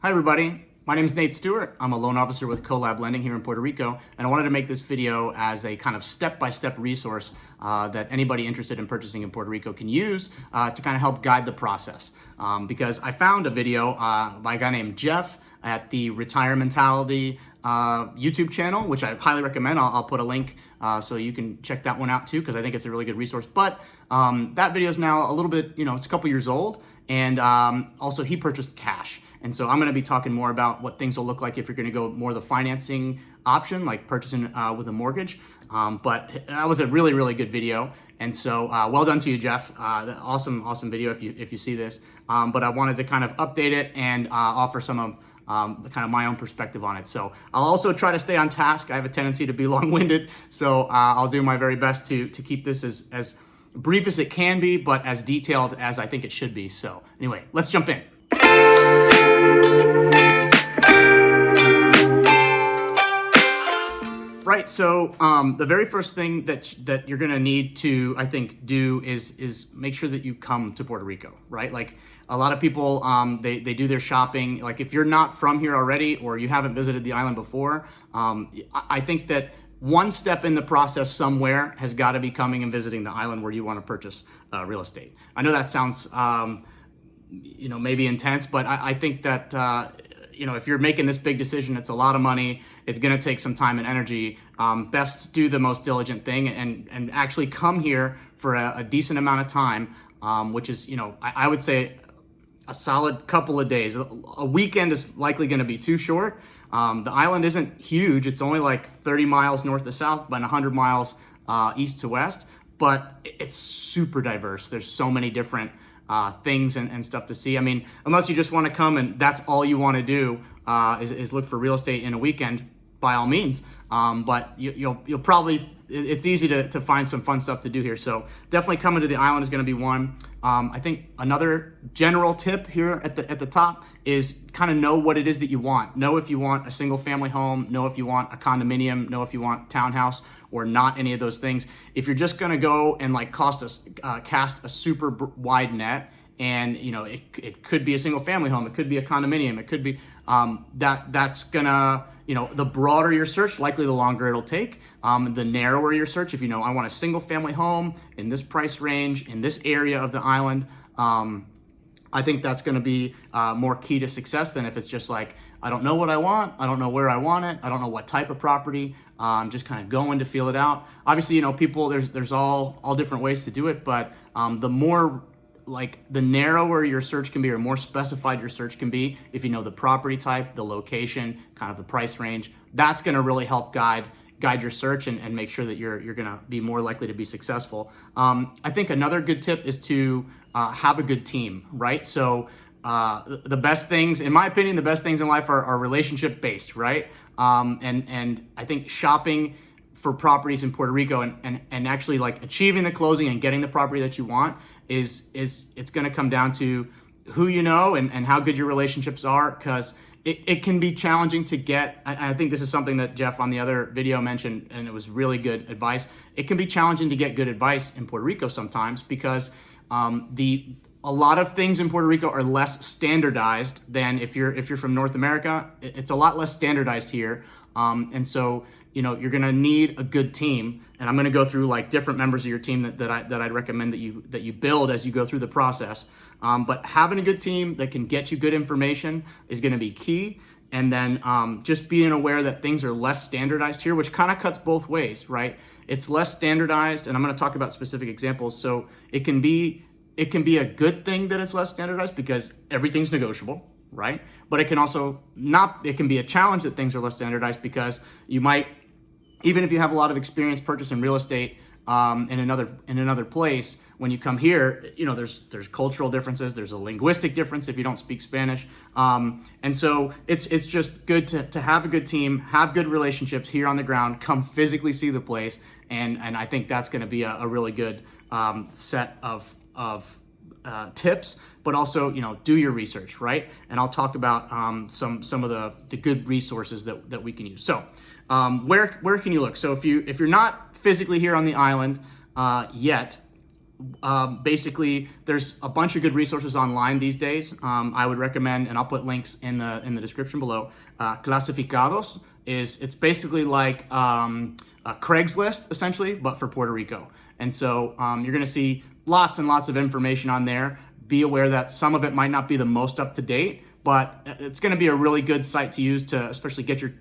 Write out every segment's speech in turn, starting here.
Hi everybody, my name is Nate Stewart. I'm a loan officer with Collab Lending here in Puerto Rico, and I wanted to make this video as a kind of step-by-step resource that anybody interested in purchasing in Puerto Rico can use to kind of help guide the process. Because I found a video by a guy named Jeff at the Retire Mentality YouTube channel, which I highly recommend. I'll put a link so you can check that one out too, because I think it's a really good resource. But that video is now a little bit, it's a couple years old, and also he purchased cash. And so I'm going to be talking more about what things will look like if you're going to go more the financing option, like purchasing with a mortgage. But that was a really, really good video. And so well done to you, Jeff. Awesome video if you see this. But I wanted to kind of update it and offer some of kind of my own perspective on it. So I'll also try to stay on task. I have a tendency to be long-winded. So I'll do my very best to keep this as brief as it can be, but as detailed as I think it should be. So anyway, let's jump in. Right, so the very first thing that you're gonna need to, I think, do is make sure that you come to Puerto Rico, right? Like a lot of people, they do their shopping. Like if you're not from here already or you haven't visited the island before, I think that one step in the process somewhere has got to be coming and visiting the island where you want to purchase real estate. I know that sounds, maybe intense, but I think that, if you're making this big decision, it's a lot of money. It's going to take some time and energy. Best do the most diligent thing and actually come here for a decent amount of time, which is, I would say a solid couple of days. A weekend is likely going to be too short. The island isn't huge. It's only like 30 miles north to south, but 100 miles east to west. But it's super diverse. There's so many different things and stuff to see. I mean, unless you just want to come and that's all you want to do is look for real estate in a weekend, by all means. But you'll probably, it's easy to find some fun stuff to do here. So definitely coming to the island is going to be one. I think another general tip here at the top is kind of know what it is that you want. Know if you want a single family home, know if you want a condominium, know if you want townhouse or not any of those things. If you're just going to go and like cast a super wide net, and it could be a single family home, it could be a condominium, it could be that's gonna, the broader your search, likely the longer it'll take. The narrower your search, if I want a single family home in this price range in this area of the island, I think that's going to be more key to success than if it's just like, I don't know what I want, I don't know where I want it, I don't know what type of property, I'm just kind of going to feel it out. Obviously, people, there's all different ways to do it, but the narrower your search can be, or more specified your search can be, if you know the property type, the location, kind of the price range, that's going to really help guide your search and make sure that you're going to be more likely to be successful. I think another good tip is to have a good team, right? So the best things, in my opinion, the best things in life are relationship based, right? And I think shopping for properties in Puerto Rico and actually like achieving the closing and getting the property that you want is it's going to come down to who you know and how good your relationships are, because it can be challenging to get. I think this is something that Jeff on the other video mentioned, and it was really good advice. It can be challenging to get good advice in Puerto Rico sometimes because a lot of things in Puerto Rico are less standardized than if you're from North America. It's a lot less standardized here, and so you're gonna need a good team. And I'm gonna go through like different members of your team that I'd recommend that you build as you go through the process. But having a good team that can get you good information is gonna be key. And then just being aware that things are less standardized here, which kind of cuts both ways, right? It's less standardized, and I'm gonna talk about specific examples. So it can be a good thing that it's less standardized because everything's negotiable, right? But it can also it can be a challenge that things are less standardized because you might, even if you have a lot of experience purchasing real estate in another place, when you come here, there's cultural differences, there's a linguistic difference if you don't speak Spanish, and so it's just good to have a good team, have good relationships here on the ground, come physically see the place, and I think that's going to be a really good set of tips. But also, do your research, right? And I'll talk about some of the good resources that we can use. So where can you look? So if you're not physically here on the island yet, basically, there's a bunch of good resources online these days. I would recommend, and I'll put links in the description below. Clasificados it's basically like a Craigslist essentially, but for Puerto Rico. And so you're going to see lots and lots of information on there. Be aware that some of it might not be the most up to date, but it's going to be a really good site to use to especially get your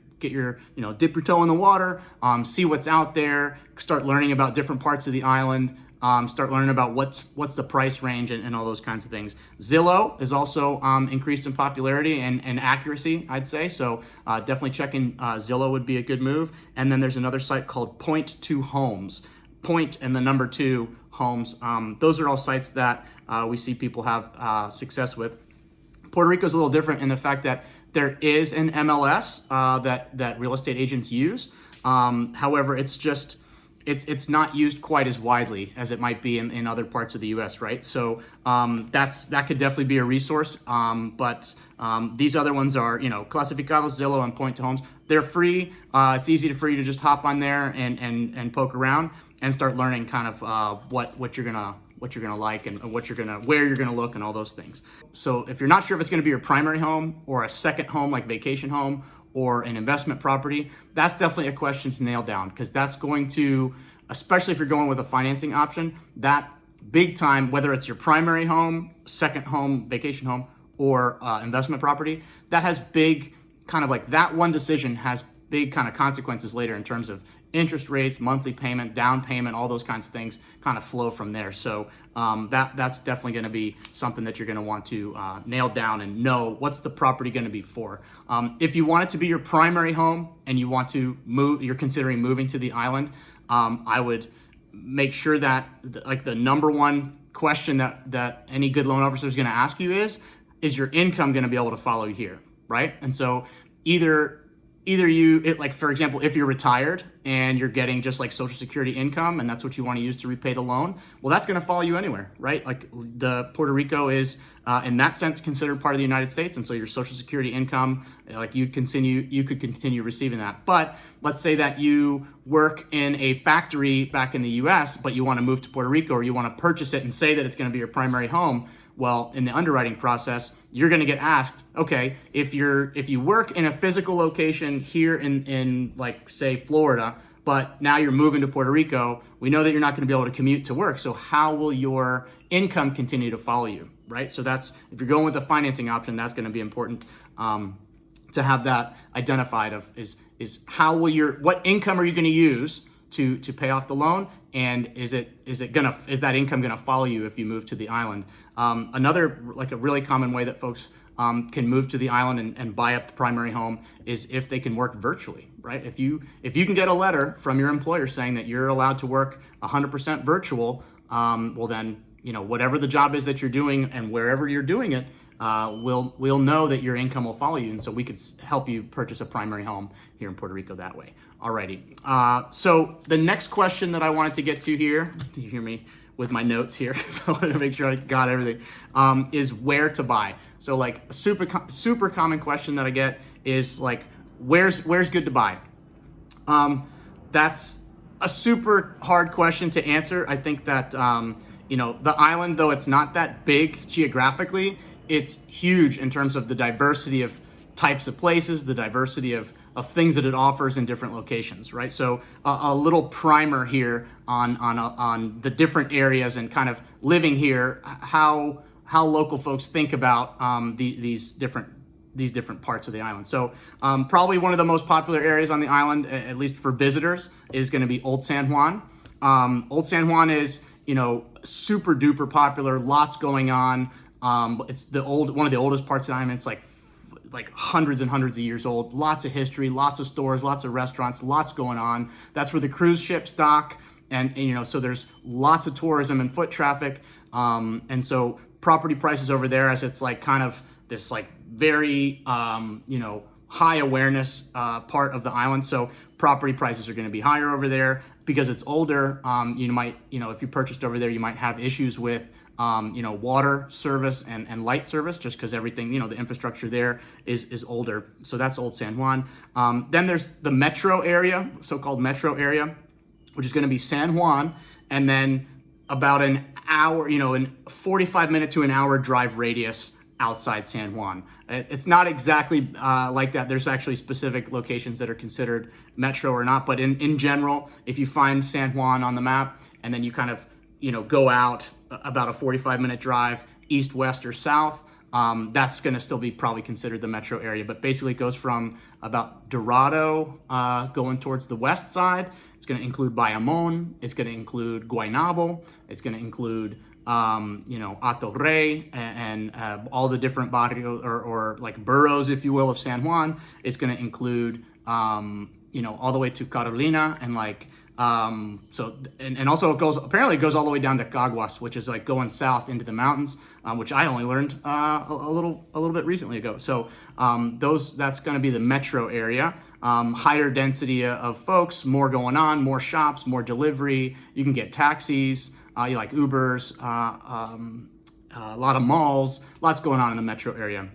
dip your toe in the water, see what's out there, start learning about different parts of the island, start learning about what's the price range and all those kinds of things. Zillow is also increased in popularity and accuracy, I'd say. So definitely checking Zillow would be a good move. And then there's another site called Point to Homes. Point and the number 2 homes. Those are all sites that we see people have success with. Puerto Rico is a little different in the fact that there is an MLS that real estate agents use. However, it's not used quite as widely as it might be in other parts of the U.S. Right? So that could definitely be a resource. But these other ones are Clasificados, Zillow, and Point to Homes. They're free. It's easy for you to just hop on there and poke around and start learning kind of what you're gonna like and where you're gonna look and all those things. So if you're not sure if it's gonna be your primary home or a second home like vacation home or an investment property, that's definitely a question to nail down, because that's going to, especially if you're going with a financing option, that big time, whether it's your primary home, second home, vacation home, or investment property, that has big kind of like that one decision has big kind of consequences later in terms of interest rates, monthly payment, down payment, all those kinds of things kind of flow from there. So that's definitely going to be something that you're going to want to nail down and know what's the property going to be for. If you want it to be your primary home and you want to move, you're considering moving to the island, I would make sure that like the number one question that any good loan officer is going to ask you is your income going to be able to follow you here, right? And so either like for example, if you're retired and you're getting just like Social Security income and that's what you want to use to repay the loan, well, that's going to follow you anywhere, right? Like the Puerto Rico is in that sense considered part of the United States, and so your Social Security income, like you could continue receiving that. But let's say that you work in a factory back in the U.S., but you want to move to Puerto Rico, or you want to purchase it and say that it's going to be your primary home. Well, in the underwriting process, you're going to get asked, okay, if you work in a physical location here in like say Florida, but now you're moving to Puerto Rico, we know that you're not going to be able to commute to work. So how will your income continue to follow you, right? So that's, if you're going with a financing option, that's going to be important to have that identified is how will what income are you going to use to pay off the loan, and is that income gonna follow you if you move to the island? Another like a really common way that folks can move to the island and buy a primary home is if they can work virtually, right? If you can get a letter from your employer saying that you're allowed to work 100% virtual, well then whatever the job is that you're doing and wherever you're doing it, we'll know that your income will follow you, and so we could help you purchase a primary home here in Puerto Rico that way. Alrighty. So the next question that I wanted to get to here, do you hear me with my notes here? So I wanted to make sure I got everything. Is where to buy. So like a super common question that I get is like, where's good to buy? That's a super hard question to answer. I think that the island, though it's not that big geographically, it's huge in terms of the diversity of types of places, the diversity of things that it offers in different locations, right? So a little primer here on the different areas and kind of living here, how local folks think about these different parts of the island. So probably one of the most popular areas on the island, at least for visitors, is going to be Old San Juan. Old San Juan is super duper popular, lots going on. It's one of the oldest parts of the island. It's like hundreds and hundreds of years old, lots of history, lots of stores, lots of restaurants, lots going on. That's where the cruise ships dock. And so there's lots of tourism and foot traffic. And so property prices over there, as it's like kind of this like very, high awareness part of the island. So property prices are going to be higher over there because it's older. You might, if you purchased over there, you might have issues with water service and light service, just because everything, the infrastructure there is older. So that's Old San Juan. Then there's the metro area, so-called metro area, which is going to be San Juan, and then about an hour, in 45-minute to an hour drive radius outside San Juan. It's not exactly like that. There's actually specific locations that are considered metro or not, but in general, if you find San Juan on the map and then you kind of, go out about a 45-minute drive east, west, or south, that's going to still be probably considered the metro area. But basically it goes from about Dorado going towards the west side. It's going to include Bayamon. It's going to include Guaynabo. It's going to include Hato Rey and all the different barrios or like boroughs, if you will, of San Juan. It's going to include, all the way to Carolina and like, and also apparently it goes all the way down to Caguas, which is like going south into the mountains, which I only learned a little bit recently ago. So that's going to be the metro area. Higher density of folks, more going on, more shops, more delivery. You can get taxis, you like Ubers, a lot of malls, lots going on in the metro area.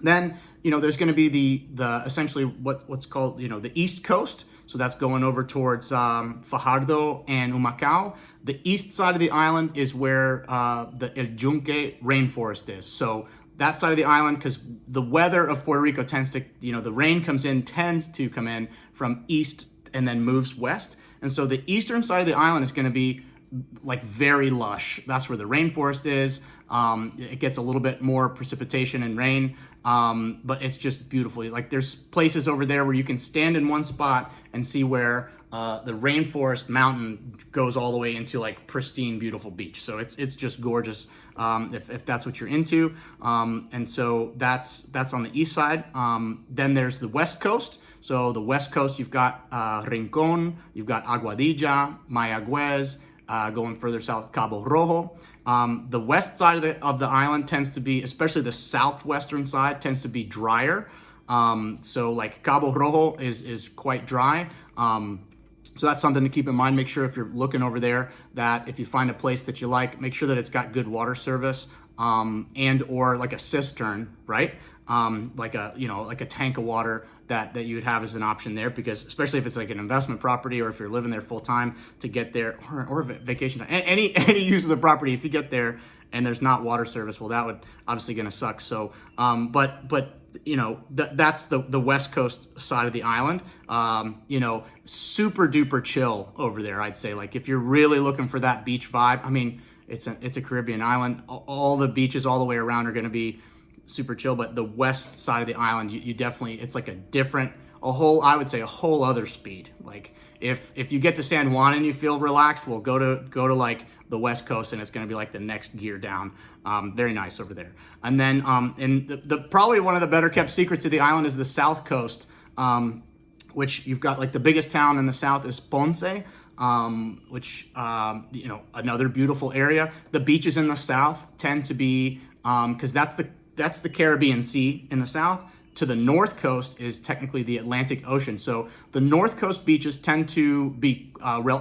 Then, there's going to be the essentially what's called, the East Coast. So that's going over towards Fajardo and Humacao. The east side of the island is where the El Yunque rainforest is. So that side of the island, because the weather of Puerto Rico tends to, the rain tends to come in from east and then moves west. And so the eastern side of the island is going to be like very lush. That's where the rainforest is. It gets a little bit more precipitation and rain, but it's just beautiful. Like there's places over there where you can stand in one spot and see where the rainforest mountain goes all the way into like pristine, beautiful beach. So it's just gorgeous if that's what you're into. And so that's on the east side. Then there's the west coast. So the west coast, you've got Rincon, you've got Aguadilla, Mayagüez, going further south, Cabo Rojo. The west side of the island tends to be, especially the southwestern side, tends to be drier. So like Cabo Rojo is quite dry. So that's something to keep in mind. Make sure if you're looking over there that if you find a place that you like, make sure that it's got good water service, and or like a cistern, right? Like a tank of water that you would have as an option there, because especially if it's like an investment property or if you're living there full time to get there, or vacation time, any use of the property, if you get there and there's not water service, well, that would obviously gonna suck. So, but that's the west coast side of the island. Super duper chill over there, I'd say. Like if you're really looking for that beach vibe, I mean, it's a Caribbean island. All the beaches all the way around are gonna be super chill, but the west side of the island, you definitely, it's like I would say a whole other speed. Like if you get to San Juan and you feel relaxed, well, go to like the west coast and it's going to be like the next gear down. Very nice over there. And then and the probably one of the better kept secrets of the island is the south coast, which you've got like the biggest town in the south is Ponce, which another beautiful area. The beaches in the south tend to be because that's the Caribbean Sea in the south. To the north coast is technically the Atlantic Ocean. So the north coast beaches tend to be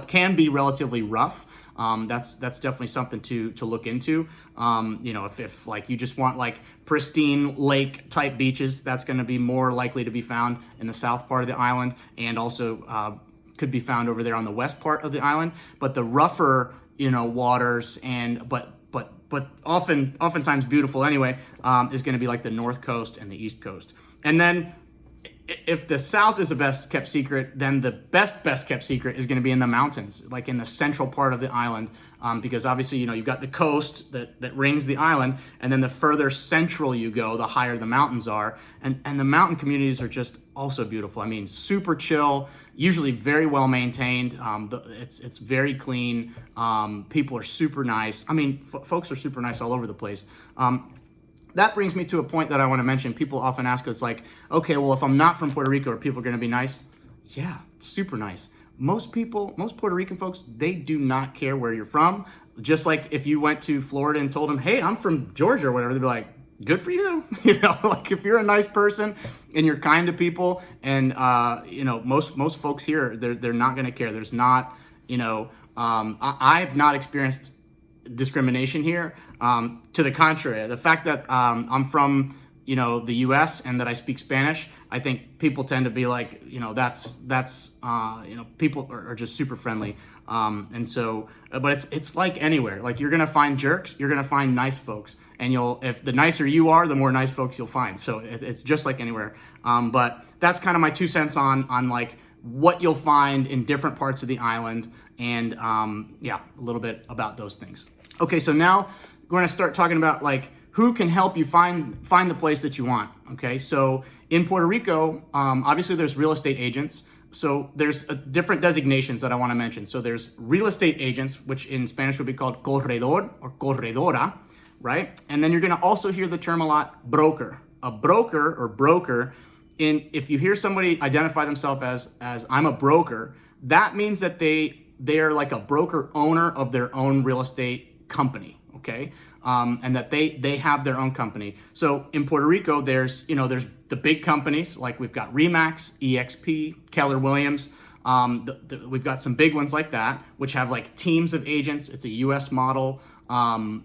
can be relatively rough. That's definitely something to look into. If like you just want like pristine lake type beaches, that's going to be more likely to be found in the south part of the island, and also could be found over there on the west part of the island. But the rougher waters but oftentimes beautiful anyway, is going to be like the north coast and the east coast. And then if the south is the best kept secret, then the best kept secret is going to be in the mountains, like in the central part of the island, because obviously you've got the coast that rings the island, and then the further central you go, the higher the mountains are, and the mountain communities are just also beautiful. I mean, super chill, usually very well maintained. It's very clean. People are super nice. I mean, folks are super nice all over the place. That brings me to a point that I want to mention. People often ask us like, okay, well, if I'm not from Puerto Rico, are people going to be nice? Yeah, super nice. Most Puerto Rican folks, they do not care where you're from. Just like if you went to Florida and told them, hey, I'm from Georgia or whatever, they'd be like, good for you. Like if you're a nice person and you're kind to people, and most folks here, they're not going to care. There's not, I've not experienced discrimination here. To the contrary, the fact that I'm from the U.S. and that I speak Spanish, I think people tend to be like, people are just super friendly. And so, but it's like anywhere. Like you're gonna find jerks, you're gonna find nice folks, and if the nicer you are, the more nice folks you'll find. So it's just like anywhere. But that's kind of my 2 cents on like what you'll find in different parts of the island, and a little bit about those things. Okay, so now we're gonna start talking about like who can help you find the place that you want. Okay, so in Puerto Rico, obviously there's real estate agents. So there's different designations that I want to mention. So there's real estate agents, which in Spanish would be called corredor or corredora, right? And then you're going to also hear the term a lot, broker. A broker or broker, if you hear somebody identify themselves as I'm a broker, that means that they're like a broker owner of their own real estate company, okay? And that they have their own company. So in Puerto Rico, there's the big companies, like we've got Remax, EXP, Keller Williams. We've got some big ones like that, which have like teams of agents. It's a U.S. model. We'll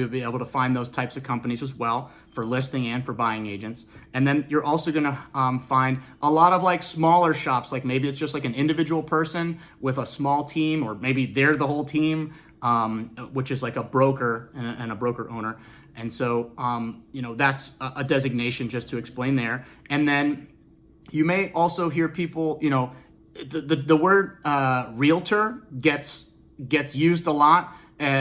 be able to find those types of companies as well for listing and for buying agents. And then you're also gonna find a lot of like smaller shops, like maybe it's just like an individual person with a small team, or maybe they're the whole team, which is like a broker and a broker owner. And so, that's a designation just to explain there. And then you may also hear people, the word realtor gets used a lot,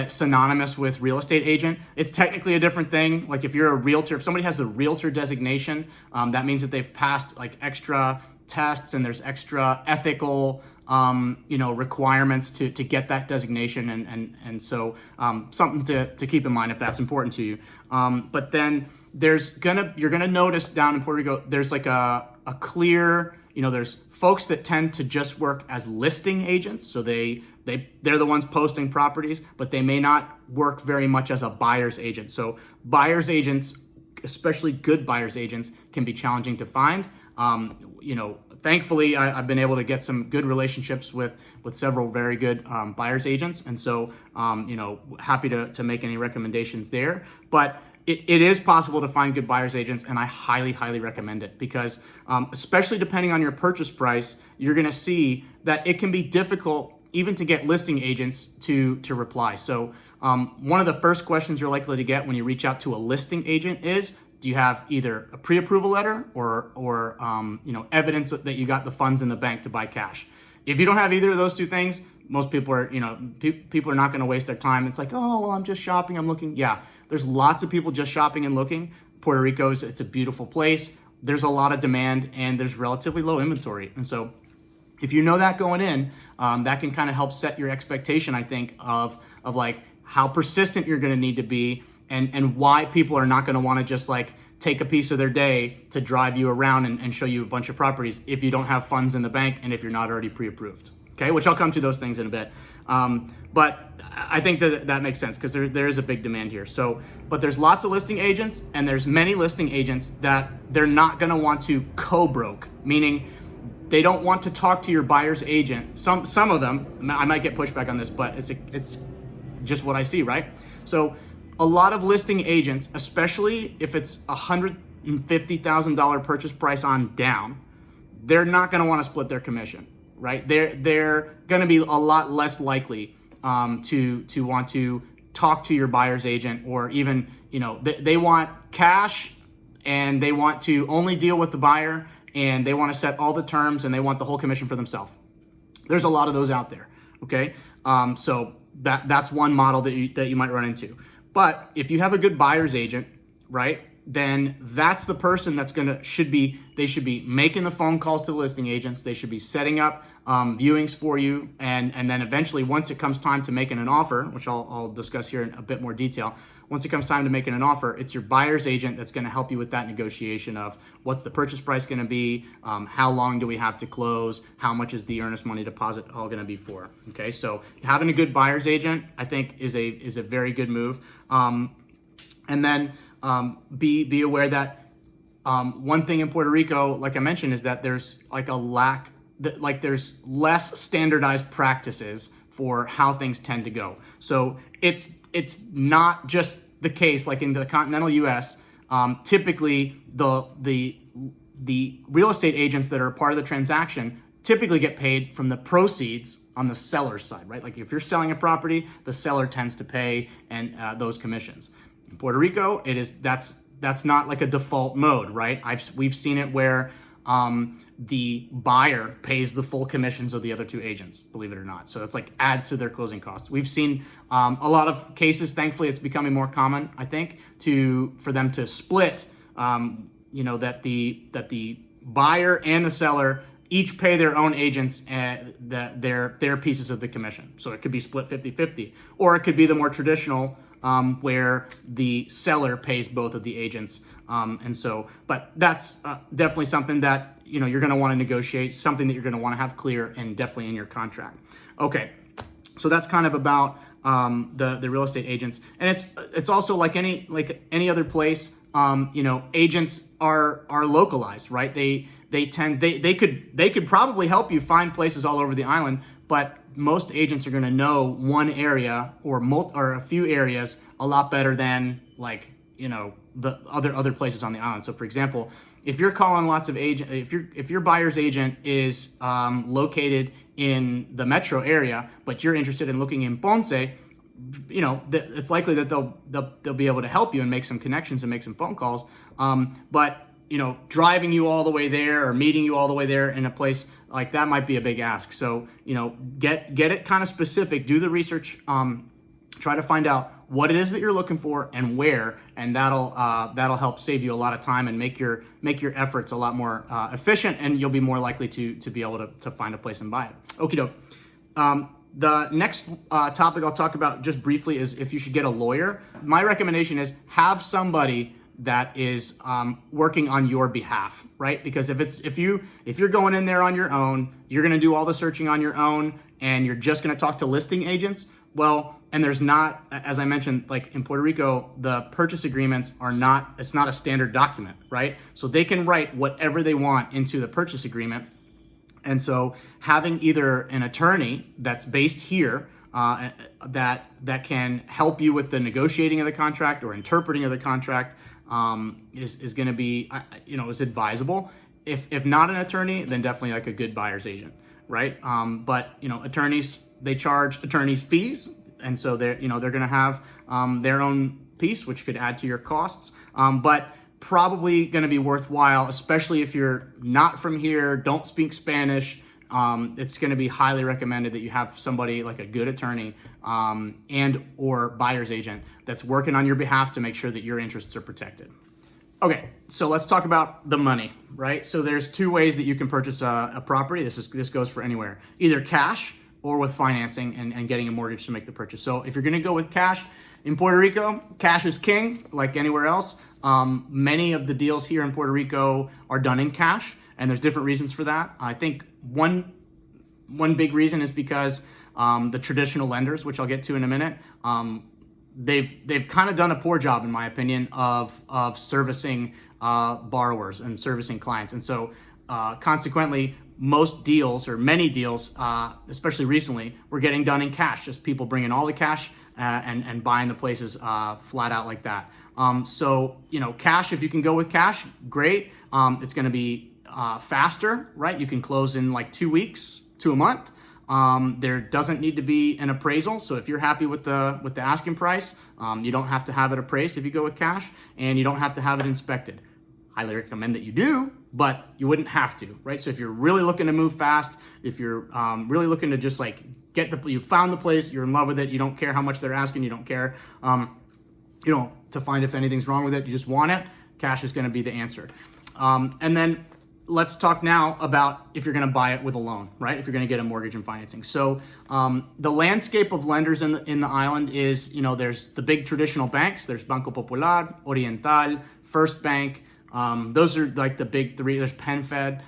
synonymous with real estate agent. It's technically a different thing. Like if you're a realtor, if somebody has the realtor designation, that means that they've passed like extra tests and there's extra ethical requirements to get that designation, and so something to keep in mind if that's important to you. But then you're gonna notice down in Puerto Rico, there's like a clear, there's folks that tend to just work as listing agents, so they're the ones posting properties, but they may not work very much as a buyer's agent. So buyer's agents, especially good buyer's agents, can be challenging to find. Thankfully, I've been able to get some good relationships with several very good buyer's agents. And so, happy to make any recommendations there. But it is possible to find good buyer's agents, and I highly, highly recommend it because especially depending on your purchase price, you're going to see that it can be difficult even to get listing agents to reply. So one of the first questions you're likely to get when you reach out to a listing agent is, do you have either a pre-approval letter or evidence that you got the funds in the bank to buy cash? If you don't have either of those two things, most people are, people are not going to waste their time. It's like, oh, well, I'm just shopping, I'm looking. Yeah, there's lots of people just shopping and looking. Puerto Rico it's a beautiful place. There's a lot of demand and there's relatively low inventory. And so if you know that going in, that can kind of help set your expectation, I think, of like how persistent you're going to need to be, and why people are not going to want to just like take a piece of their day to drive you around and show you a bunch of properties if you don't have funds in the bank and if you're not already pre-approved. Okay, which I'll come to those things in a bit. But I think that makes sense because there is a big demand here. So, but there's lots of listing agents, and there's many listing agents that they're not going to want to co-broke, meaning they don't want to talk to your buyer's agent. Some of them, I might get pushback on this, but it's just what I see, right? So a lot of listing agents, especially if it's $150,000 purchase price on down, they're not going to want to split their commission, right? They're going to be a lot less likely to want to talk to your buyer's agent, or even, they want cash and they want to only deal with the buyer, and they want to set all the terms and they want the whole commission for themselves. There's a lot of those out there, okay? So that's one model that you might run into. But if you have a good buyer's agent, right, then that's the person that's they should be making the phone calls to the listing agents. They should be setting up viewings for you. And then eventually, once it comes time to making an offer, which I'll discuss here in a bit more detail, once it comes time to making an offer, it's your buyer's agent that's going to help you with that negotiation of what's the purchase price going to be, how long do we have to close, how much is the earnest money deposit all going to be for. Okay, so having a good buyer's agent, I think, is a very good move. And then be aware that one thing in Puerto Rico, like I mentioned, is that there's like there's less standardized practices for how things tend to go. So it's not just the case, like in the continental U.S., typically the real estate agents that are a part of the transaction typically get paid from the proceeds on the seller's side, right? Like if you're selling a property, the seller tends to pay and those commissions. In Puerto Rico, that's not like a default mode, right? We've seen it where the buyer pays the full commissions of the other two agents, believe it or not. So it's like adds to their closing costs. We've seen a lot of cases. Thankfully, it's becoming more common, I think, for them to split. That the buyer and the seller each pay their own agents their pieces of the commission. So it could be split 50-50, or it could be the more traditional where the seller pays both of the agents. But that's definitely something that you're going to want to negotiate, something that you're going to want to have clear and definitely in your contract. Okay, so that's kind of about the real estate agents, and it's also like any other place. Agents are localized, right? They could probably help you find places all over the island, but most agents are going to know one area or a few areas a lot better than the other places on the island. So for example, if you're calling lots of agent, if your buyer's agent is located in the metro area, but you're interested in looking in Ponce, it's likely that they'll be able to help you and make some connections and make some phone calls. But driving you all the way there or meeting you all the way there in a place like that might be a big ask. So, get it kind of specific, do the research, try to find out what it is that you're looking for and where, and that'll help save you a lot of time and make your efforts a lot more efficient, and you'll be more likely to be able to find a place and buy it. Okie doke. The next topic I'll talk about just briefly is if you should get a lawyer. My recommendation is have somebody that is working on your behalf, right? Because if you're going in there on your own, you're going to do all the searching on your own, and you're just going to talk to listing agents. Well, and there's not, as I mentioned, like in Puerto Rico, the purchase agreements it's not a standard document, right? So they can write whatever they want into the purchase agreement. And so having either an attorney that's based here that can help you with the negotiating of the contract or interpreting of the contract is going to be, is advisable. If not an attorney, then definitely like a good buyer's agent, right? But attorneys, they charge attorneys fees, and so they're going to have their own piece, which could add to your costs. But probably going to be worthwhile, especially if you're not from here, don't speak Spanish. It's going to be highly recommended that you have somebody like a good attorney and or buyer's agent that's working on your behalf to make sure that your interests are protected. Okay, so let's talk about the money, right? So there's two ways that you can purchase a property. This goes for anywhere, either cash or with financing and getting a mortgage to make the purchase. So if you're going to go with cash, in Puerto Rico, cash is king, like anywhere else. Many of the deals here in Puerto Rico are done in cash, and there's different reasons for that. I think one big reason is because the traditional lenders, which I'll get to in a minute, they've kind of done a poor job, in my opinion, of servicing borrowers and servicing clients, and so consequently, most deals or many deals, especially recently, were getting done in cash. Just people bringing all the cash and buying the places flat out like that. So cash, if you can go with cash, great. It's going to be faster, right? You can close in like 2 weeks to a month. There doesn't need to be an appraisal. So if you're happy with the asking price, you don't have to have it appraised if you go with cash, and you don't have to have it inspected. Highly recommend that you do, but you wouldn't have to, right? So if you're really looking to move fast, if you're really looking to just like you found the place, you're in love with it, you don't care how much they're asking, you don't care, to find if anything's wrong with it, you just want it, cash is going to be the answer. And then let's talk now about if you're going to buy it with a loan, right? If you're going to get a mortgage and financing. So the landscape of lenders in the island is, there's the big traditional banks. There's Banco Popular, Oriental, First Bank. Those are like the big three. There's PenFed.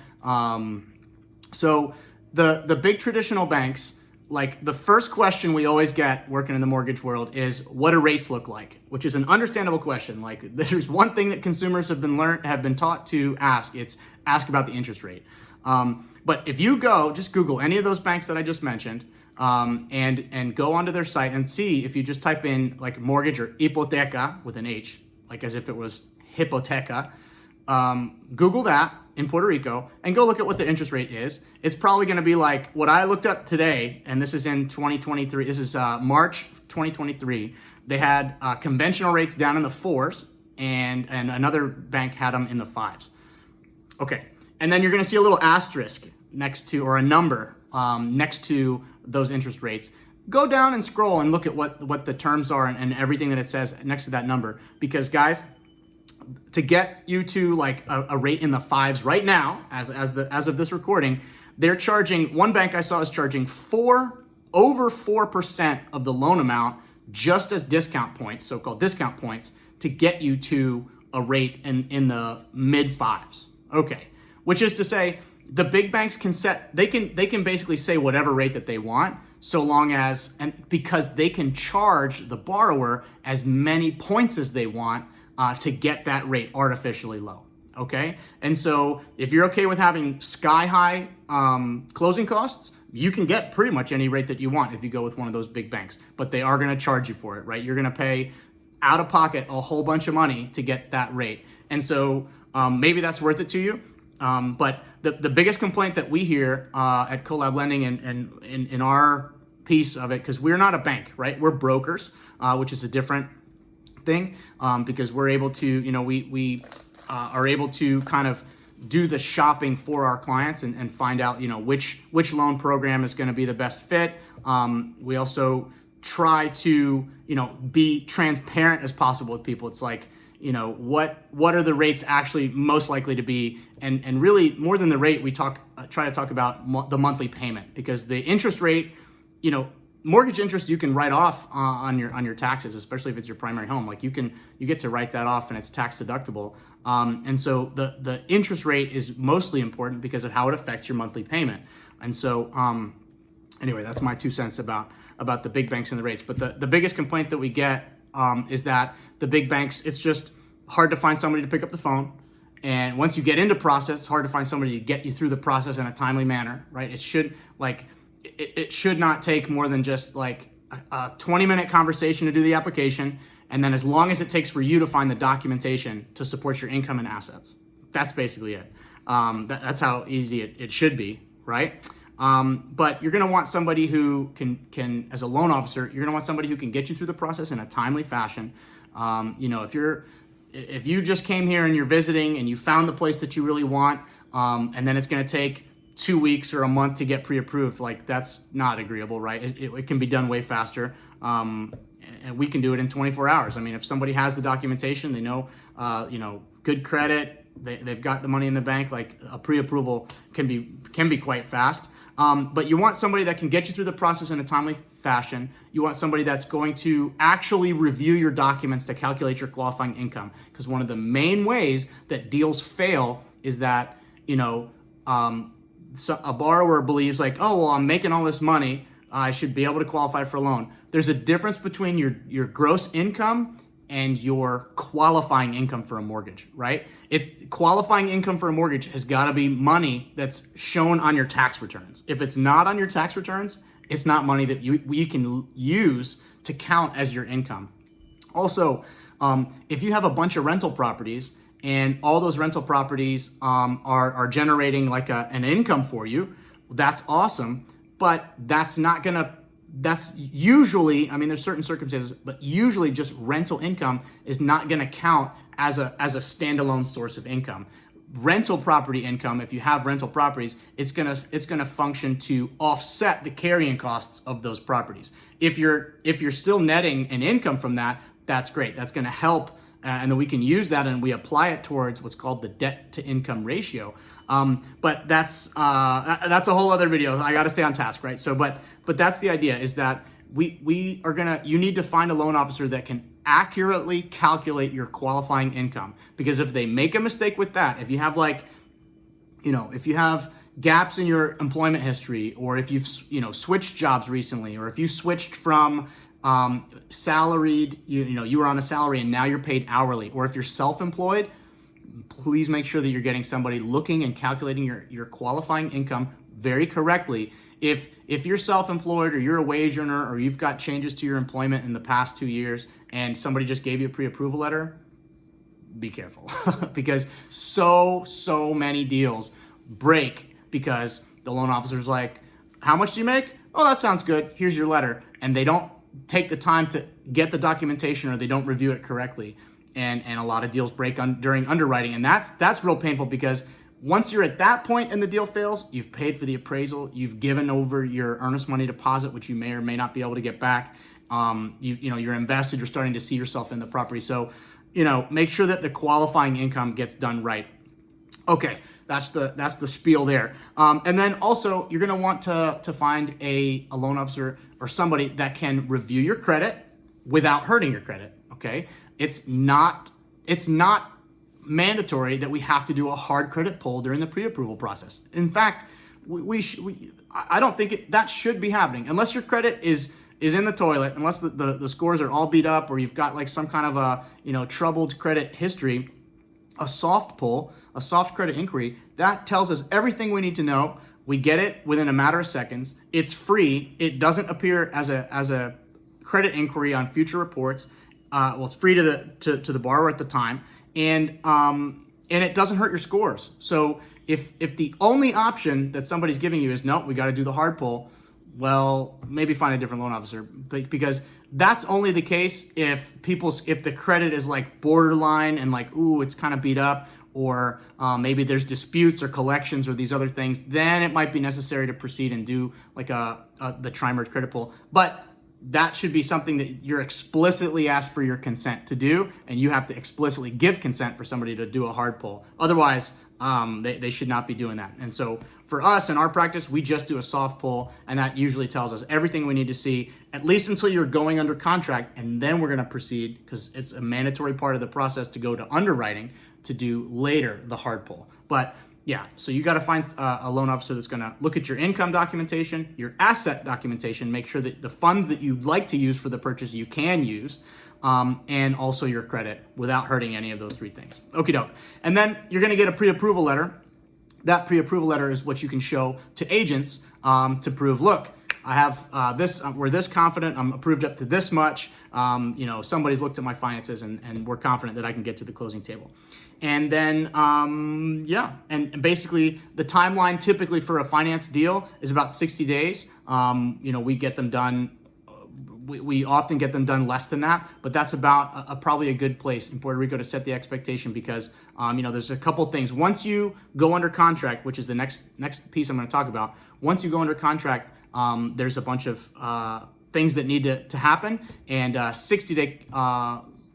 So the big traditional banks, like the first question we always get working in the mortgage world is, what do rates look like? Which is an understandable question. Like there's one thing that consumers have been taught to ask. It's ask about the interest rate. But if you just Google any of those banks that I just mentioned, and go onto their site and see if you just type in like mortgage or hipoteca with an H, like as if it was hipoteca. Google that in Puerto Rico and go look at what the interest rate is. It's probably going to be like what I looked up today, and this is in 2023. This is March 2023. They had conventional rates down in the 4s, and another bank had them in the 5s. Okay, and then you're going to see a little asterisk next to, or a number next to those interest rates. Go down and scroll and look at what the terms are and everything that it says next to that number. Because guys, to get you to like a rate in the 5s right now, as of this recording, they're charging, one bank I saw is charging over 4% of the loan amount just as discount points, so-called discount points, to get you to a rate in the mid 5s. Okay, which is to say, the big banks can set, they can basically say whatever rate that they want, so long as, and because they can charge the borrower as many points as they want to get that rate artificially low. Okay, and so if you're okay with having sky high closing costs, you can get pretty much any rate that you want if you go with one of those big banks, but they are going to charge you for it, right? You're going to pay out of pocket a whole bunch of money to get that rate, and so maybe that's worth it to you. But the biggest complaint that we hear at Collab Lending and in our piece of it, because we're not a bank, right? We're brokers, which is a different thing, because we're able to, you know, we are able to kind of do the shopping for our clients and find out, you know, which loan program is going to be the best fit. We also try to, you know, be transparent as possible with people. It's like, you know, what are the rates actually most likely to be, and really more than the rate, we try to talk about the monthly payment, because the interest rate, you know, mortgage interest you can write off on your taxes, especially if it's your primary home. Like you get to write that off and it's tax deductible. And so the interest rate is mostly important because of how it affects your monthly payment. And so anyway, that's my 2 cents about the big banks and the rates. But the biggest complaint that we get is that the big banks, it's just hard to find somebody to pick up the phone. And once you get into process, it's hard to find somebody to get you through the process in a timely manner, right? It should not take more than just like a 20-minute conversation to do the application, and then as long as it takes for you to find the documentation to support your income and assets. That's basically it. That's how easy it should be, right? But you're gonna want somebody who can, as a loan officer, you're gonna want somebody who can get you through the process in a timely fashion. You know, if you just came here and you're visiting and you found the place that you really want, and then it's gonna take 2 weeks or a month to get pre-approved, like that's not agreeable, right? It can be done way faster, and we can do it in 24 hours. I mean, if somebody has the documentation, they know, you know, good credit, they've got the money in the bank, like a pre-approval can be quite fast. But you want somebody that can get you through the process in a timely fashion. You want somebody that's going to actually review your documents to calculate your qualifying income, because one of the main ways that deals fail is that, you know, so a borrower believes like, oh, well, I'm making all this money, I should be able to qualify for a loan. There's a difference between your gross income and your qualifying income for a mortgage, right? Qualifying income for a mortgage has got to be money that's shown on your tax returns. If it's not on your tax returns, it's not money that you can use to count as your income. Also, if you have a bunch of rental properties and all those rental properties are generating like an income for you, that's awesome, but that's usually, I mean, there's certain circumstances, but usually just rental income is not gonna count as a standalone source of income. Rental property income, if you have rental properties, it's gonna function to offset the carrying costs of those properties. If you're still netting an income from that, that's great. That's gonna help, and then we can use that and we apply it towards what's called the debt to income ratio. But that's a whole other video. I got to stay on task, right? So, but that's the idea, is that you need to find a loan officer that can accurately calculate your qualifying income. Because if they make a mistake with that, if you have if you have gaps in your employment history, or if you've, switched jobs recently, or if you switched from salaried, you were on a salary and now you're paid hourly, or if you're self-employed, please make sure that you're getting somebody looking and calculating your qualifying income very correctly. If you're self-employed or you're a wage earner or you've got changes to your employment in the past 2 years and somebody just gave you a pre-approval letter, be careful because so many deals break because the loan officer's like, how much do you make? Oh, that sounds good. Here's your letter. And they don't take the time to get the documentation or they don't review it correctly. And a lot of deals break during underwriting. And that's real painful because once you're at that point and the deal fails, you've paid for the appraisal, you've given over your earnest money deposit, which you may or may not be able to get back. You're invested, you're starting to see yourself in the property. So, make sure that the qualifying income gets done right. Okay, that's the spiel there. And then also you're gonna want to find a loan officer or somebody that can review your credit without hurting your credit, okay? It's not mandatory that we have to do a hard credit pull during the pre-approval process. In fact, I don't think that should be happening unless your credit is in the toilet, unless the scores are all beat up or you've got like some kind of a troubled credit history. A soft pull, a soft credit inquiry, that tells us everything we need to know. We get it within a matter of seconds. It's free. It doesn't appear as a credit inquiry on future reports. It's free to the borrower at the time. And it doesn't hurt your scores. So if the only option that somebody's giving you is, no, we got to do the hard pull, well, maybe find a different loan officer, because that's only the case if the credit is like borderline and like, ooh, it's kind of beat up, or maybe there's disputes or collections or these other things, then it might be necessary to proceed and do like the tri-merge credit pull. But that should be something that you're explicitly asked for your consent to do, and you have to explicitly give consent for somebody to do a hard pull. Otherwise, they should not be doing that. And so for us in our practice, we just do a soft pull, and that usually tells us everything we need to see, at least until you're going under contract, and then we're going to proceed, because it's a mandatory part of the process to go to underwriting to do later the hard pull. But yeah, so you got to find a loan officer that's going to look at your income documentation, your asset documentation, make sure that the funds that you'd like to use for the purchase you can use, and also your credit without hurting any of those three things. Okie doke. And then you're going to get a pre-approval letter. That pre-approval letter is what you can show to agents to prove, look, I have this, we're this confident, I'm approved up to this much, somebody's looked at my finances and we're confident that I can get to the closing table. And then, and basically the timeline typically for a finance deal is about 60 days. We get them done. We often get them done less than that, but that's about probably a good place in Puerto Rico to set the expectation, because there's a couple things. Once you go under contract, which is the next piece I'm going to talk about, once you go under contract, there's a bunch of things that need to happen, and 60-day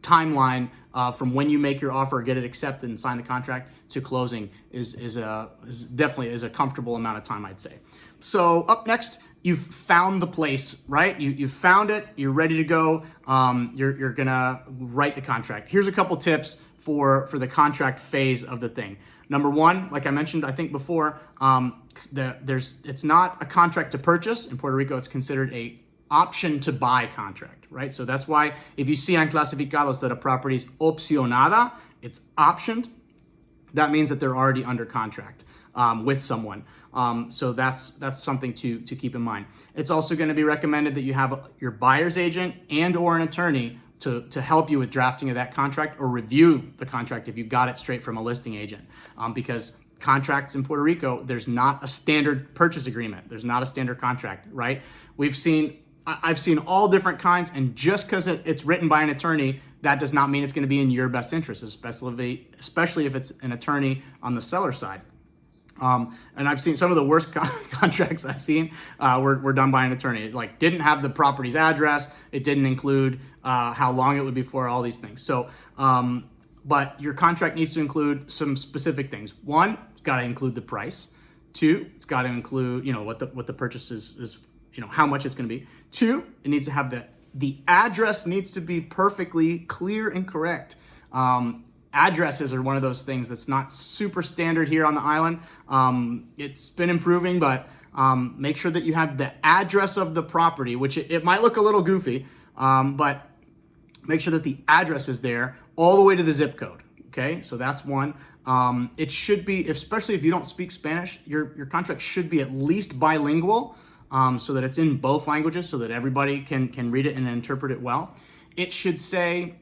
timeline from when you make your offer, get it accepted, and sign the contract to closing is definitely a comfortable amount of time, I'd say. So up next, you've found the place, right? You've found it. You're ready to go. You're gonna write the contract. Here's a couple tips for the contract phase of the thing. Number one, like I mentioned, I think before, it's not a contract to purchase. In Puerto Rico, it's considered a option to buy contract, right? So that's why if you see on clasificados that a property is opcionada, it's optioned, that means that they're already under contract with someone. So that's something to keep in mind. It's also going to be recommended that you have your buyer's agent and or an attorney to help you with drafting of that contract, or review the contract if you got it straight from a listing agent. Because contracts in Puerto Rico, there's not a standard purchase agreement. There's not a standard contract, right? I've seen all different kinds, and just because it's written by an attorney, that does not mean it's going to be in your best interest, especially if it's an attorney on the seller side. And I've seen some of the worst contracts I've seen were done by an attorney. It didn't have the property's address. It didn't include how long it would be for, all these things. So, but your contract needs to include some specific things. One, it's got to include the price. Two, it's got to include, what the purchase is, how much it's going to be. Two, it needs to have the address needs to be perfectly clear and correct. Addresses are one of those things that's not super standard here on the island. It's been improving, but make sure that you have the address of the property, which it might look a little goofy, but make sure that the address is there all the way to the zip code. Okay, so that's one. It should be, especially if you don't speak Spanish, your contract should be at least bilingual. so that it's in both languages so that everybody can read it and interpret it well. It should say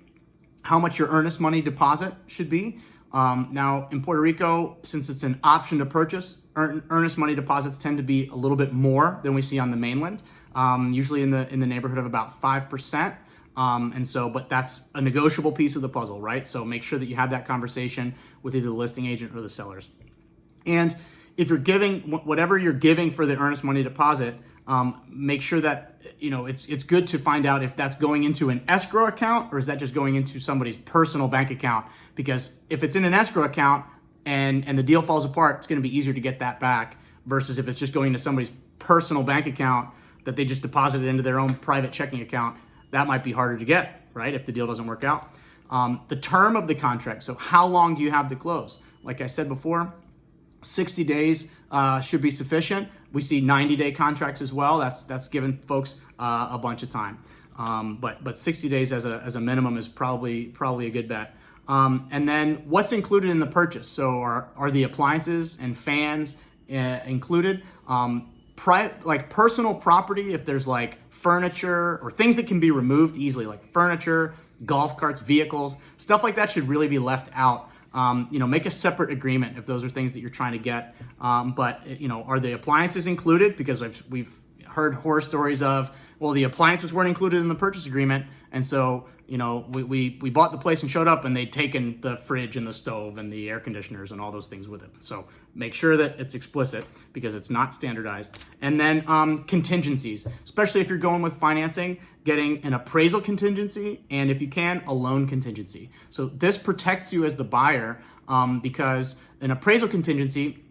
how much your earnest money deposit should be. Now, in Puerto Rico, since it's an option to purchase, earnest money deposits tend to be a little bit more than we see on the mainland, usually in the neighborhood of about 5%. But that's a negotiable piece of the puzzle, right? So make sure that you have that conversation with either the listing agent or the sellers. And if you're giving, whatever you're giving for the earnest money deposit, make sure that, it's good to find out if that's going into an escrow account or is that just going into somebody's personal bank account. Because if it's in an escrow account and the deal falls apart, it's going to be easier to get that back versus if it's just going to somebody's personal bank account that they just deposited into their own private checking account. That might be harder to get, right, if the deal doesn't work out. The term of the contract, so how long do you have to close? Like I said before, 60 days should be sufficient. We see 90-day contracts as well. That's giving folks a bunch of time. But 60 days as a minimum is probably a good bet. And then what's included in the purchase? So are the appliances and fans included? Like personal property, if there's like furniture or things that can be removed easily, like furniture, golf carts, vehicles, stuff like that should really be left out. Make a separate agreement if those are things that you're trying to get. But are the appliances included? Because we've heard horror stories of, well, the appliances weren't included in the purchase agreement. And so, we bought the place and showed up and they'd taken the fridge and the stove and the air conditioners and all those things with it. So make sure that it's explicit because it's not standardized. And then contingencies, especially if you're going with financing, getting an appraisal contingency and if you can, a loan contingency. So this protects you as the buyer because an appraisal contingency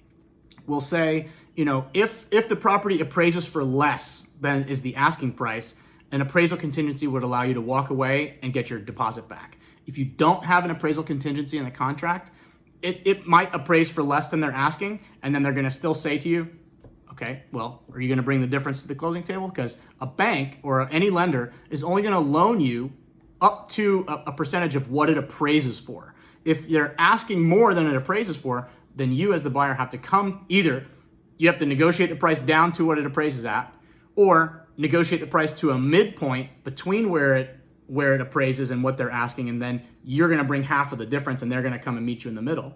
will say, if the property appraises for less than is the asking price, an appraisal contingency would allow you to walk away and get your deposit back. If you don't have an appraisal contingency in the contract, it might appraise for less than they're asking, and then they're going to still say to you, okay, well, are you going to bring the difference to the closing table? Because a bank or any lender is only going to loan you up to a percentage of what it appraises for. If they're asking more than it appraises for, then you as the buyer have to you have to negotiate the price down to what it appraises at, or negotiate the price to a midpoint between where it appraises and what they're asking, and then you're going to bring half of the difference and they're going to come and meet you in the middle.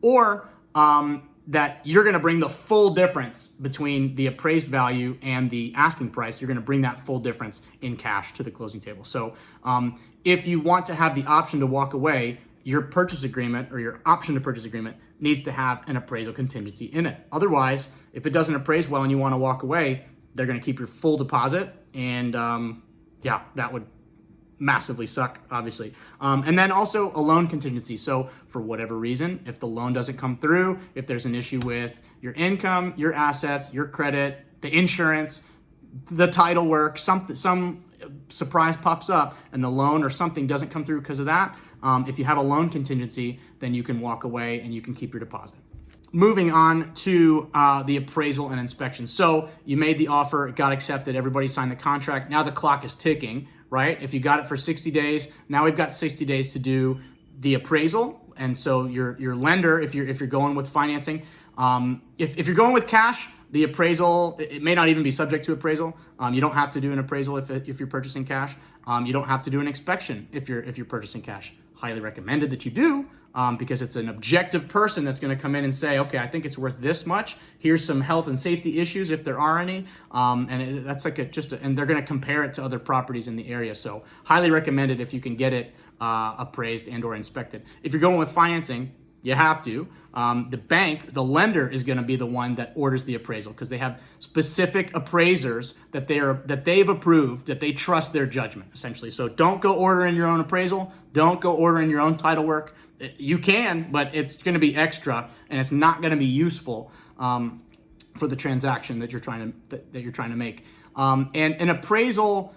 Or that you're going to bring the full difference between the appraised value and the asking price. You're going to bring that full difference in cash to the closing table. So if you want to have the option to walk away, your purchase agreement or your option to purchase agreement needs to have an appraisal contingency in it. Otherwise, if it doesn't appraise well and you want to walk away, they're going to keep your full deposit, and that would massively suck, obviously. And then also a loan contingency. So for whatever reason, if the loan doesn't come through, if there's an issue with your income, your assets, your credit, the insurance, the title work, some surprise pops up and the loan or something doesn't come through because of that, if you have a loan contingency, then you can walk away and you can keep your deposit. Moving on to the appraisal and inspection. So you made the offer, it got accepted, everybody signed the contract. Now the clock is ticking, right? If you got it for 60 days, now we've got 60 days to do the appraisal. And so your lender, if you're going with financing, if you're going with cash, the appraisal, it may not even be subject to appraisal. You don't have to do an appraisal if you're purchasing cash. You don't have to do an inspection if you're purchasing cash. Highly recommended that you do. Because it's an objective person that's going to come in and say, okay, I think it's worth this much. Here's some health and safety issues if there are any, that's like and they're going to compare it to other properties in the area. So highly recommended if you can get it appraised and/or inspected. If you're going with financing, you have to. The bank, the lender, is going to be the one that orders the appraisal because they have specific appraisers that they've approved, that they trust their judgment, essentially. So don't go ordering your own appraisal. Don't go ordering your own title work. You can, but it's going to be extra, and it's not going to be useful for the transaction that you're trying to make. And an appraisal,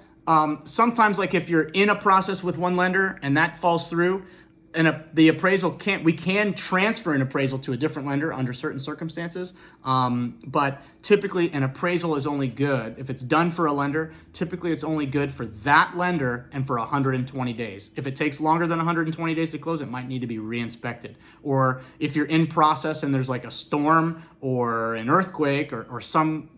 sometimes, like if you're in a process with one lender and that falls through, and the appraisal we can transfer an appraisal to a different lender under certain circumstances, but typically an appraisal is only good if it's done for a lender. Typically it's only good for that lender and for 120 days. If it takes longer than 120 days to close, it might need to be re-inspected. Or if you're in process and there's like a storm or an earthquake or some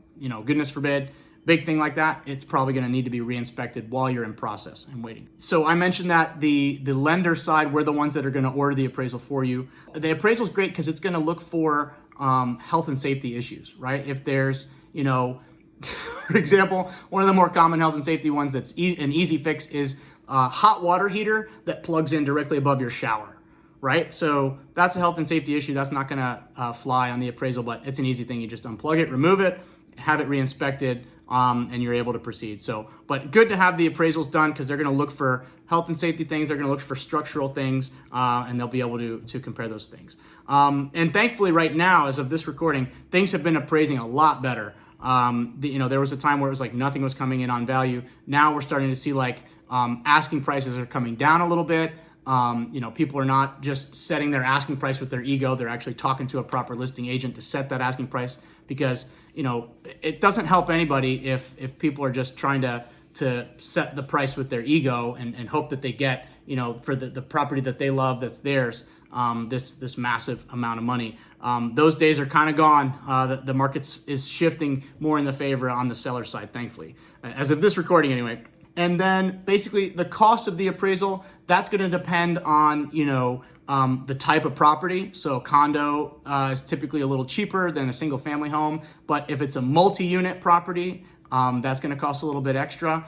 goodness forbid, big thing like that, it's probably going to need to be re-inspected while you're in process and waiting. So I mentioned that the lender side, we're the ones that are going to order the appraisal for you. The appraisal is great because it's going to look for health and safety issues, right? If there's, for example, one of the more common health and safety ones that's an easy fix is a hot water heater that plugs in directly above your shower, right? So that's a health and safety issue. That's not going to fly on the appraisal, but it's an easy thing. You just unplug it, remove it, have it re-inspected, and you're able to proceed. So, but good to have the appraisals done because they're going to look for health and safety things. They're going to look for structural things, and they'll be able to compare those things. And thankfully, right now, as of this recording, things have been appraising a lot better. There was a time where it was like nothing was coming in on value. Now we're starting to see like asking prices are coming down a little bit. People are not just setting their asking price with their ego. They're actually talking to a proper listing agent to set that asking price because, it doesn't help anybody if people are just trying to set the price with their ego and hope that they get, for the property that they love that's theirs, this massive amount of money. Those days are kind of gone. The market is shifting more in the favor on the seller side, thankfully, as of this recording anyway. And then basically the cost of the appraisal, that's going to depend on, the type of property. So condo is typically a little cheaper than a single family home. But if it's a multi-unit property, that's going to cost a little bit extra.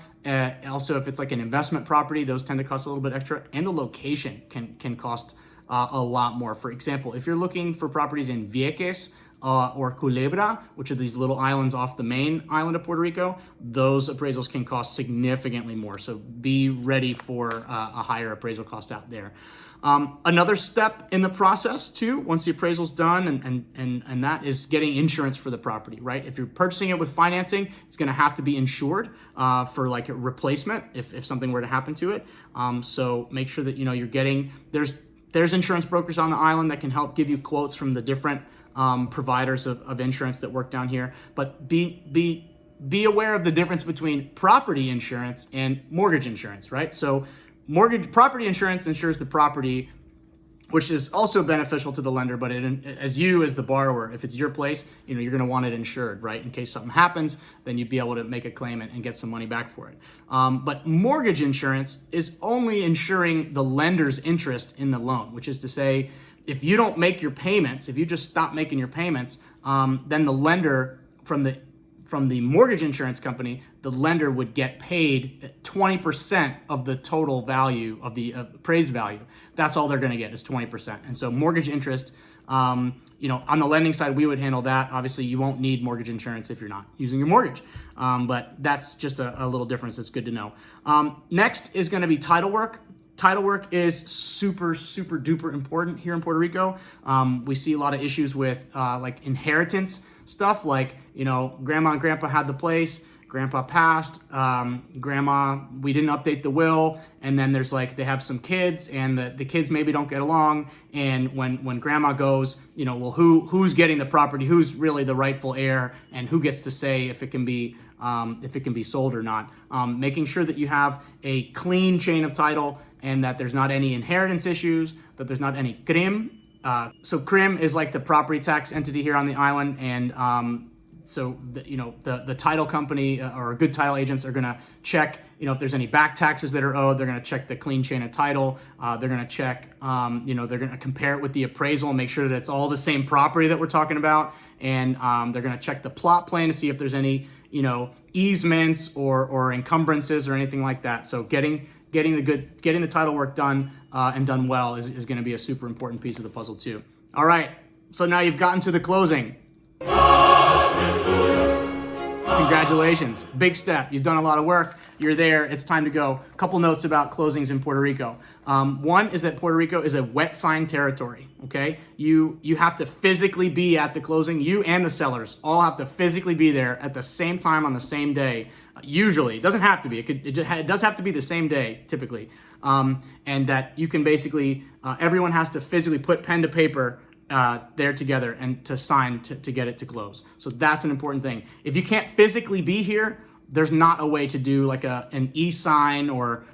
Also, if it's like an investment property, those tend to cost a little bit extra. And the location can cost a lot more. For example, if you're looking for properties in Vieques, or Culebra, which are these little islands off the main island of Puerto Rico, those appraisals can cost significantly more. So be ready for a higher appraisal cost out there. Another step in the process too, once the appraisal's done, and that is getting insurance for the property, right? If you're purchasing it with financing, it's going to have to be insured for like a replacement if something were to happen to it. So make sure that you're getting there's insurance brokers on the island that can help give you quotes from the different providers of insurance that work down here. But be aware of the difference between property insurance and mortgage insurance, right? So property insurance insures the property, which is also beneficial to the lender, but as the borrower, if it's your place, you're going to want it insured, right? In case something happens, then you'd be able to make a claim and get some money back for it. But mortgage insurance is only insuring the lender's interest in the loan, which is to say, if you don't make your payments, if you just stop making your payments, then the lender from the mortgage insurance company, the lender would get paid 20% of the total value of the appraised value. That's all they're going to get is 20%. And so mortgage interest, on the lending side, we would handle that. Obviously, you won't need mortgage insurance if you're not using your mortgage. But that's just a little difference that's good to know. Next is going to be title work. Title work is super, super duper important here in Puerto Rico. We see a lot of issues with like inheritance stuff, like, grandma and grandpa had the place, grandpa passed, grandma, we didn't update the will, and then there's like, they have some kids, and the kids maybe don't get along, and when grandma goes, well, who's getting the property, who's really the rightful heir, and who gets to say if it can be sold or not. Making sure that you have a clean chain of title, and that there's not any inheritance issues, that there's not any CRIM. So CRIM is like the property tax entity here on the island, and so the title company or good title agents are going to check, if there's any back taxes that are owed. They're going to check the clean chain of title. They're going to check, they're going to compare it with the appraisal and make sure that it's all the same property that we're talking about, and they're going to check the plot plan to see if there's any easements or encumbrances or anything like that. So getting the title work done and done well is going to be a super important piece of the puzzle too. All right, so now you've gotten to the closing. Congratulations, big step. You've done a lot of work. You're there. It's time to go. A couple notes about closings in Puerto Rico. One is that Puerto Rico is a wet sign territory. Okay, you have to physically be at the closing. You and the sellers all have to physically be there at the same time on the same day. Usually, it doesn't have to be. It does have to be the same day typically, and that you can basically everyone has to physically put pen to paper there together and to sign to get it to close. So that's an important thing. If you can't physically be here, there's not a way to do like an e-sign or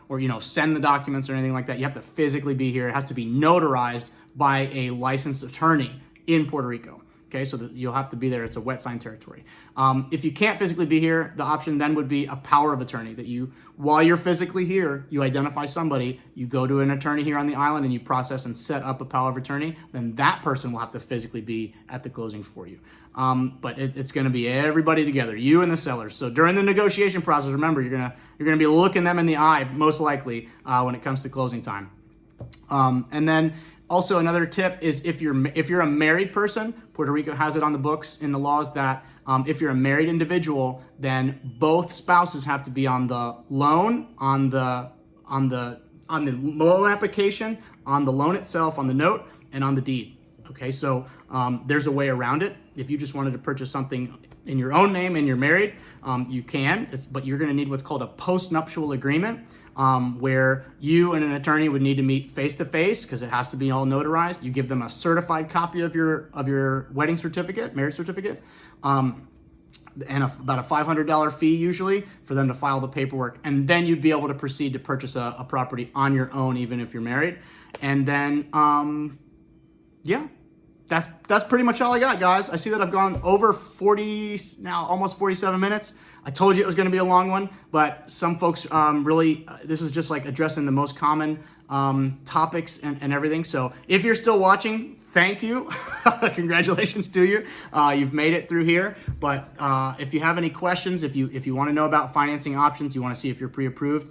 send the documents or anything like that. You have to physically be here. It has to be notarized by a licensed attorney in Puerto Rico. Okay, so you'll have to be there. It's a wet sign territory. If you can't physically be here, the option then would be a power of attorney, that you, while you're physically here, you identify somebody, you go to an attorney here on the island and you process and set up a power of attorney, then that person will have to physically be at the closing for you. But it's going to be everybody together, you and the sellers. So during the negotiation process, remember, you're gonna be looking them in the eye, most likely, when it comes to closing time. And then also another tip is if you're a married person, Puerto Rico has it on the books in the laws that if you're a married individual, then both spouses have to be on the loan, on the loan application, on the loan itself, on the note, and on the deed. Okay, so there's a way around it. If you just wanted to purchase something in your own name and you're married, you can, but you're going to need what's called a post-nuptial agreement, where you and an attorney would need to meet face-to-face because it has to be all notarized. You give them a certified copy of your wedding certificate, marriage certificate, and about a $500 fee usually for them to file the paperwork. And then you'd be able to proceed to purchase a property on your own, even if you're married. And then, yeah. That's pretty much all I got, guys. I see that I've gone over 40, now almost 47 minutes. I told you it was going to be a long one, but some folks really, this is just like addressing the most common topics and everything. So if you're still watching, thank you. Congratulations to you. You've made it through here. But if you have any questions, if you want to know about financing options, you want to see if you're pre-approved,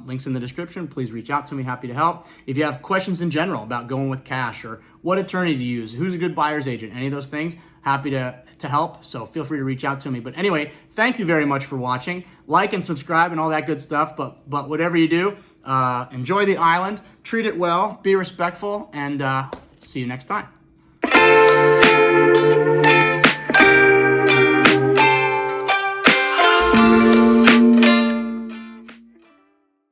links in the description. Please reach out to me. Happy to help. If you have questions in general about going with cash or what attorney to use, who's a good buyer's agent, any of those things, happy to help. So feel free to reach out to me. But anyway, thank you very much for watching. Like and subscribe and all that good stuff. But whatever you do, enjoy the island, treat it well, be respectful, and see you next time.